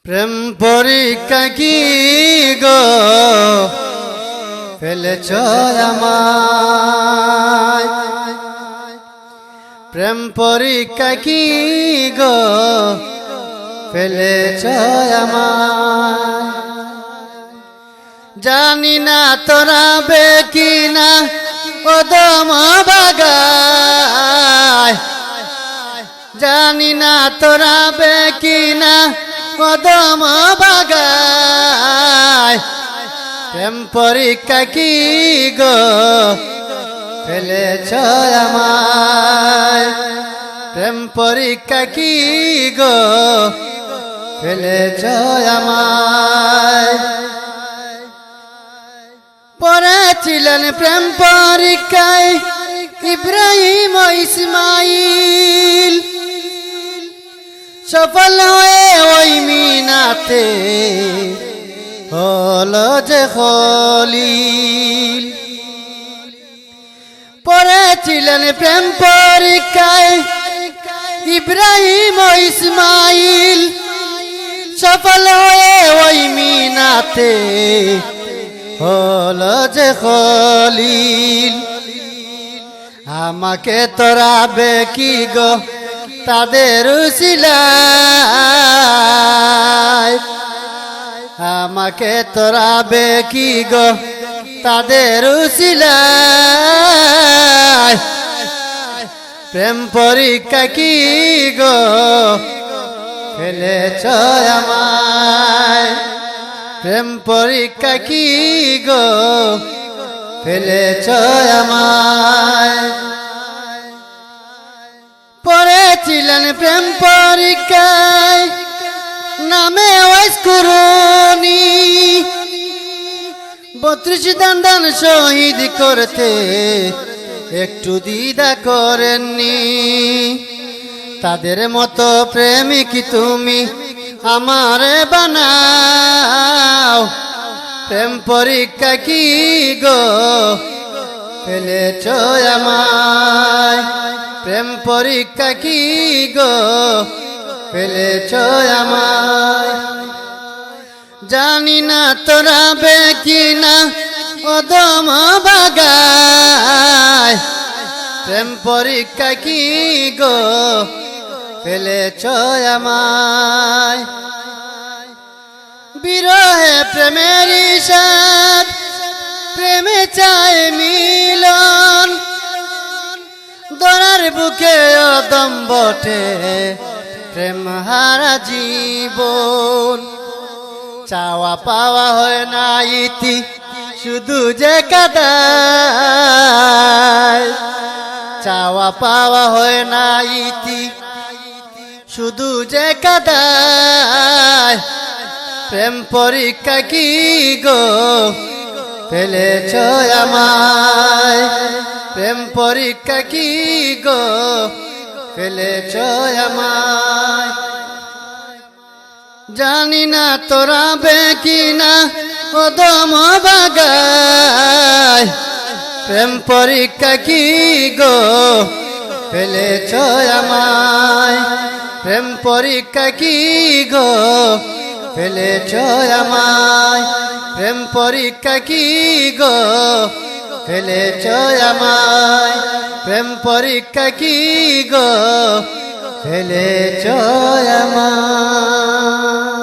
প্রেম পরীক্ষা কি গো ফেলেছ আমায়, প্রেম পরীক্ষা কি গো ফেলেছ আমায়। জানি না তোরা বেকি না ওদম বাগায়, জানি না তোরা বেকি না কদম বাগায়। প্রেম পরীক্ষা কি গো ফেলেছ আমায়, প্রেম পরীক্ষা কি গো ফেলেছ আমায়। পড়েছিলেন প্রেম পরীক্ষায় ইব্রাহিম ও ইসমাইল, সফল হয়ে ওই মিনাতে হলো যে খলিল। পড়েছিলেন প্রেম পরীক্ষায় ইব্রাহিম ও ইসমাইল, সফল হয়ে ওই মিনাতে হলো যে খলিল। আমাকে তোরা বেকি গো তাদের উসিলায়, আমাকে তোরা বেকি গো তাদের উসিলায়। প্রেম পরীক্ষা কি গো ফেলেছ আমায়, প্রেম পরীক্ষা কি গো ফেলেছ আমায়। পড়েছিলেন প্রেম পরীক্ষায় নামে ওয়াইসকুরুনি, 32 দান শহীদ করতে একটু দ্বিধা করেননি। তাদের মতো প্রেমিক তুমি আমারে বানাও, প্রেম পরীক্ষা কি গো ফেলেছ আমায়, প্রেম পরীক্ষা কি গো ফেলেছ আমায়। জানি না তোরা বেকি না ওদম বাগায়, প্রেম পরীক্ষা কি গো ফেলেছ আমায়। বিরহে প্রেমের সাথ প্রেমে চায় মিলন, দরার বুকে অদম বটে প্রেম হারা জীবন। চাওয়া পাওয়া হয় না ইতি শুধু যে কাদায়, চাওয়া পাওয়া হয় না ইতি শুধু যে কাদায়। প্রেম পরীক্ষা কি গো ফেলেছ আমায়, প্রেম পরীক্ষা কি গো ফেলেছ আমায়। জানি না তোরা বেকি না ওদম বাগায়, প্রেম পরীক্ষা কি গো ফেলেছ আমায়, প্রেম পরীক্ষা কি গো ফেলেছ আমায়, প্রেম পরীক্ষা কি গো ফেলেছ আমায়, প্রেম পরীক্ষা কি গো ফেলেছ আমায়।